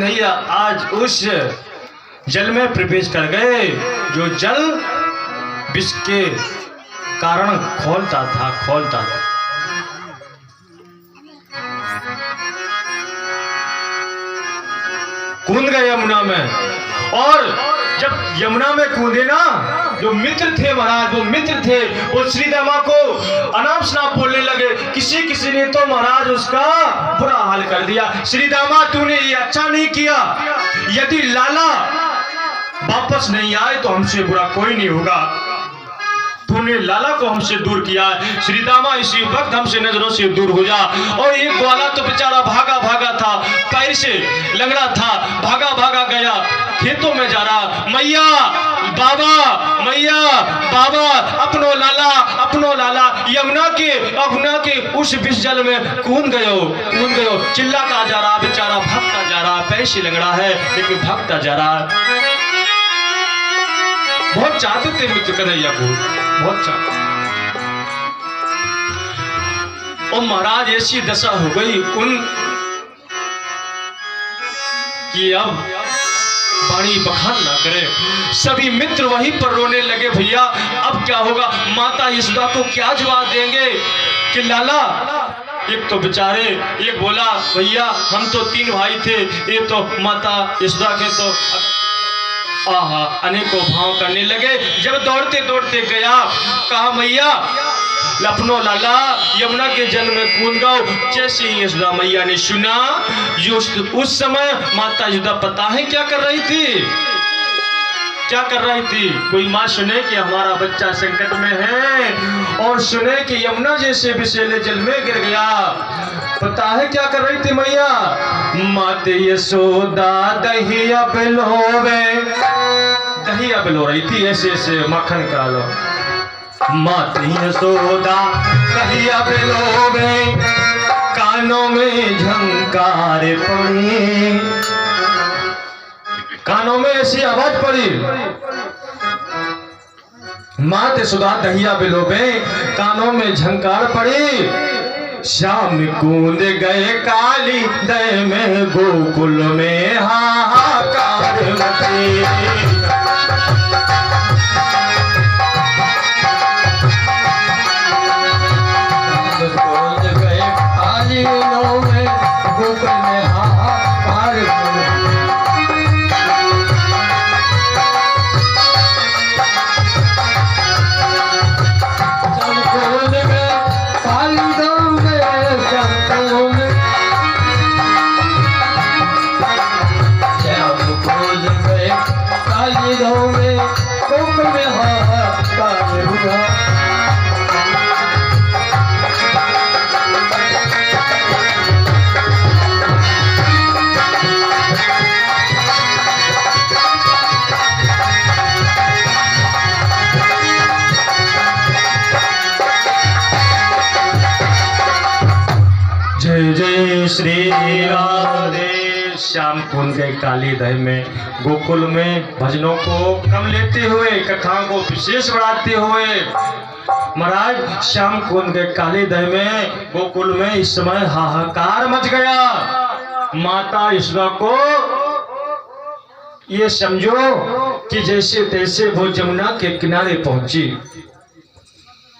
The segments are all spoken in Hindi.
कन्हैया आज उस जल में प्रवेश कर गए जो जल विष के कारण खोलता था। कूद गए यमुना में, और जब यमुना में कूदे ना, जो मित्र थे महाराज, वो मित्र थे, वो श्रीदामा को अनाप शनाप बोलने लगे। किसी ने तो महाराज उसका बुरा हाल कर दिया। श्रीदामा तूने ये अच्छा नहीं किया, यदि लाला वापस नहीं आए तो हमसे बुरा कोई नहीं होगा। तूने लाला को हमसे दूर किया, श्रीदामा इसी वक्त हमसे नजरों से दूर हो जा। और एक ग्वाला तो बेचारा भागा था, पैर से लंगड़ा था, भागा गया, खेतों में जा रहा। मैया बाबा अपनो लाला यमुना के उस विष जल में कूद गयो। चिल्लाता जा रहा, बेचारा भागता जा रहा, पैर से लंगड़ा है लेकिन भागता जा रहा। बहुत चाहते थे मित्र कन्हैया को, बहुत चाहते। और महाराज ऐसी दशा हो गई उन कि अब वाणी बखान ना करे। सभी मित्र वहीं पर रोने लगे, भैया अब क्या होगा, माता यशोदा को क्या जवाब देंगे कि लाला। एक तो बेचारे, एक बोला भैया हम तो 3 भाई थे, ये तो माता यशोदा के तो अनेकों भाव करने लगे। जब दौड़ते गया, कहा मैया अपनो लाला यमुना के जल में कूद गओ। जैसे ही यशोदा मैया ने सुना, उस समय माता यशोदा पता है क्या कर रही थी। कोई माँ सुने कि हमारा बच्चा संकट में है और सुने कि यमुना जैसे विषैले जल में गिर गया, पता है क्या कर रही थी मैया? माते यशोदा दहिया बिलो रही थी, ऐसे मक्खन का लो। माते यशोदा दहिया बिलोवे, कानों में झंकार पड़ी, कानों में ऐसी आवाज पड़ी। माते यशोदा दहिया बिलोवे, कानों में झंकार पड़ी। श्याम कूद गए काली दय में, गोकुल में हाहाकार मचे। कूद गए काली दय में, गोकुल में हाहाकार मचे। जय श्री राधे। श्याम कूद गए काली दह में, गोकुल में भजनों को कम लेते हुए, कथाओं को विशेष बढ़ाते हुए महाराज श्याम कूद गए काली दह में, गोकुल में इस समय हाहाकार मच गया। माता यशोदा को ये समझो कि जैसे तैसे वो यमुना के किनारे पहुंची,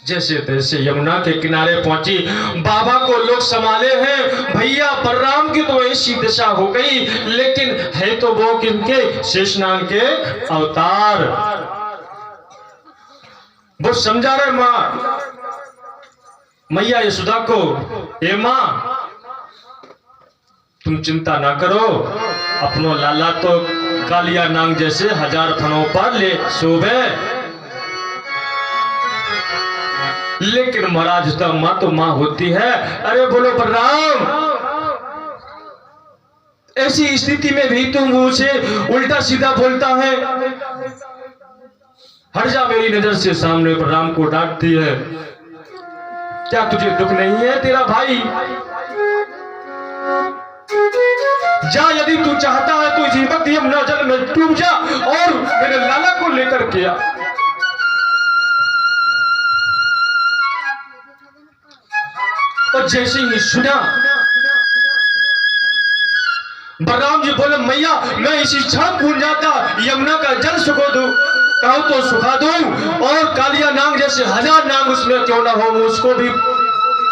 जैसे तैसे यमुना के किनारे पहुंची। बाबा को लोग संभाले हैं, भैया बलराम की तो ऐसी दशा हो गई, लेकिन है तो वो किनके, शेषनाग के अवतार। वो समझा रहे माँ मैया यशोदा को, हे माँ तुम चिंता ना करो, अपनो लाला तो कालिया नांग जैसे 1000 फनों पर ले शोभे, लेकिन महाराज माँ तो माँ होती है। अरे बोलो बलराम, ऐसी स्थिति में भी तुम मुझे उल्टा सीधा बोलता है, हट जा मेरी नजर से सामने। बलराम को डांटती है, क्या तुझे दुख नहीं है तेरा भाई? जा, यदि तू चाहता है तो इसी वक्त यमुना जल में डूब जा और मेरे लाला को लेकर के आ। और जैसे ही सुना बलराम जी बोले मैया मैं इसी क्षण कूद जाता यमुना का जल सुखो दूं, कहो तो सुखा दूं, और कालिया नाग जैसे 1000 नाग उसमें क्यों ना हो उसको भी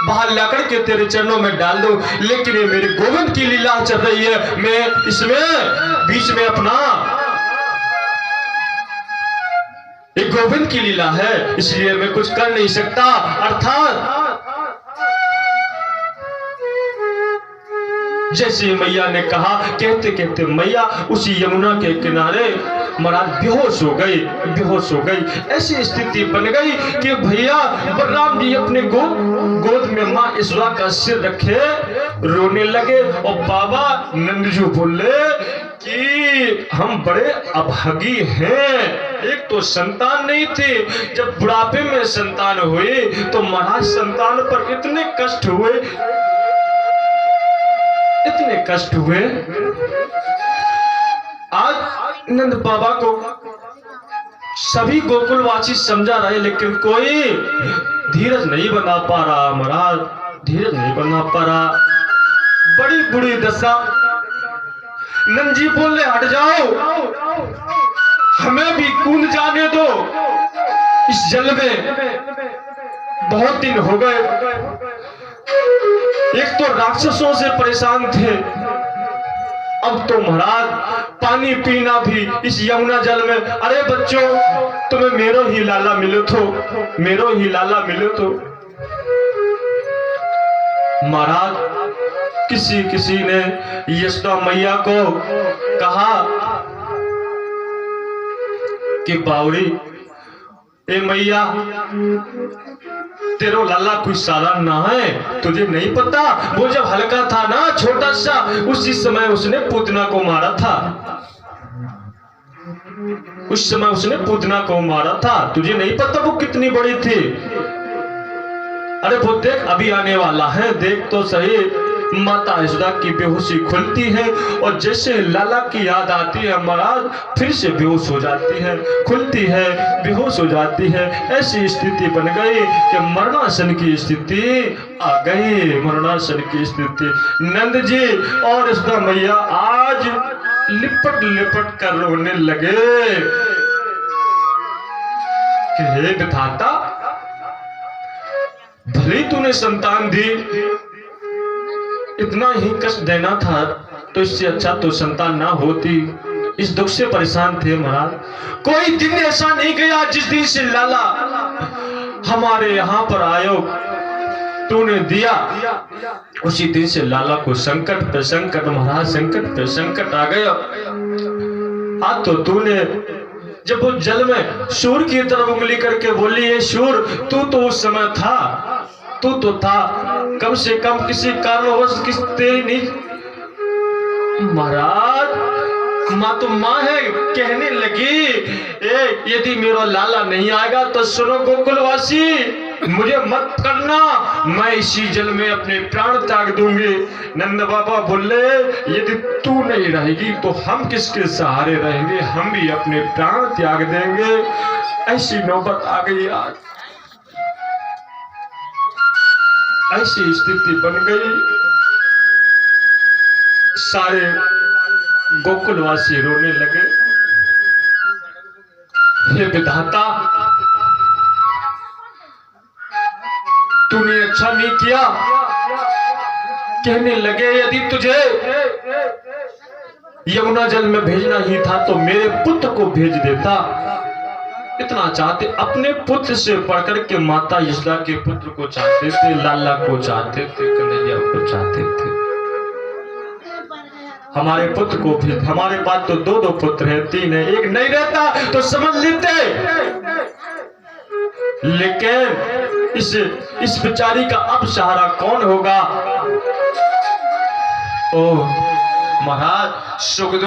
बाहर लाकर के तेरे चरणों में डाल दूं। लेकिन ये मेरे गोविंद की लीला चल रही है, मैं इसमें बीच में अपना एक गोविंद की लीला है, इसलिए मैं कुछ कर नहीं सकता। अर्थात जैसे मैया ने कहा, कहते कहते मैया उसी यमुना के किनारे महाराज बेहोश हो गई। ऐसी स्थिति बन गई कि भैया बलराम जी अपने गोद में माँ यशोदा का सिर रखे रोने लगे। और बाबा नंदजू बोले कि हम बड़े अभागी हैं, एक तो संतान नहीं थे, जब बुढ़ापे में संतान हुए तो महाराज संतान पर इतने कष्ट हुए। आज नंद बाबा को सभी गोकुलवासी समझा रहे, लेकिन कोई धीरज नहीं बना पा रहा महाराज, धीरज नहीं बना पा रहा। बड़ी बुरी दशा। नंद जी बोले हट जाओ, हमें भी कूद जाने दो इस जल में, बहुत दिन हो गए। एक तो राक्षसों से परेशान थे, अब तो महाराज पानी पीना भी इस यमुना जल में। अरे बच्चों तुम्हें मेरो ही लाला मिले तो महाराज किसी ने यशोदा मैया को कहा कि बावड़ी ए मैया तेरो लाला कोई साधारण ना है, तुझे नहीं पता वो जब हल्का था ना छोटा सा, उसी समय उसने पूतना को मारा था, तुझे नहीं पता वो कितनी बड़ी थी। अरे वो देख अभी आने वाला है, देख तो सही। माता यशोदा की बेहोशी खुलती है और जैसे लाला की याद आती है महाराज फिर से बेहोश हो जाती है, खुलती है बेहोश हो जाती है। ऐसी स्थिति बन गई कि मरणासन की स्थिति आ गई, मरणासन की स्थिति। नंद जी और यशोदा मैया आज लिपट कर रोने लगे कि हे विधाता भले तूने संतान दी, इतना ही कष्ट देना था तो इससे अच्छा तो संतान ना होती। इस दुख से परेशान थे महाराज। कोई दिन ऐसा नहीं गया जिस दिन से लाला हमारे यहाँ पर आयो तूने दिया, उसी दिन से लाला को संकट पे संकट महाराज, संकट पे संकट आ गया। आज तो तूने जब वो जल में सूर की तरफ उंगली करके बोली है सूर तू तो उस समय था, तू तो था, कम से कम किसी कारणवश किस तेरी नहीं। महाराज माँ तो माँ है, कहने लगी यदि मेरा लाला नहीं आएगा तो सुनो गोकुलवासी मुझे मत करना, मैं इसी जल में अपने प्राण त्याग दूंगी। नंद बाबा बोले यदि तू नहीं रहेगी तो हम किसके सहारे रहेंगे, हम भी अपने प्राण त्याग देंगे। ऐसी नौबत आ गई, आज ऐसी स्थिति बन गई। सारे गोकुलवासी रोने लगे, हे विधाता तूने अच्छा नहीं किया। कहने लगे यदि तुझे यमुना जल में भेजना ही था तो मेरे पुत्र को भेज देता। इतना चाहते, अपने पुत्र से बढ़कर के माता यशोदा के पुत्र को चाहते थे, लाला को चाहते थे, कन्हैया को चाहते थे। हमारे पुत्र को भी, हमारे पास तो दो पुत्र हैं, 3 है, एक नहीं रहता तो समझ लेते। लेकिन इस बेचारी का अब सहारा कौन होगा। ओ महाराज सुखदेव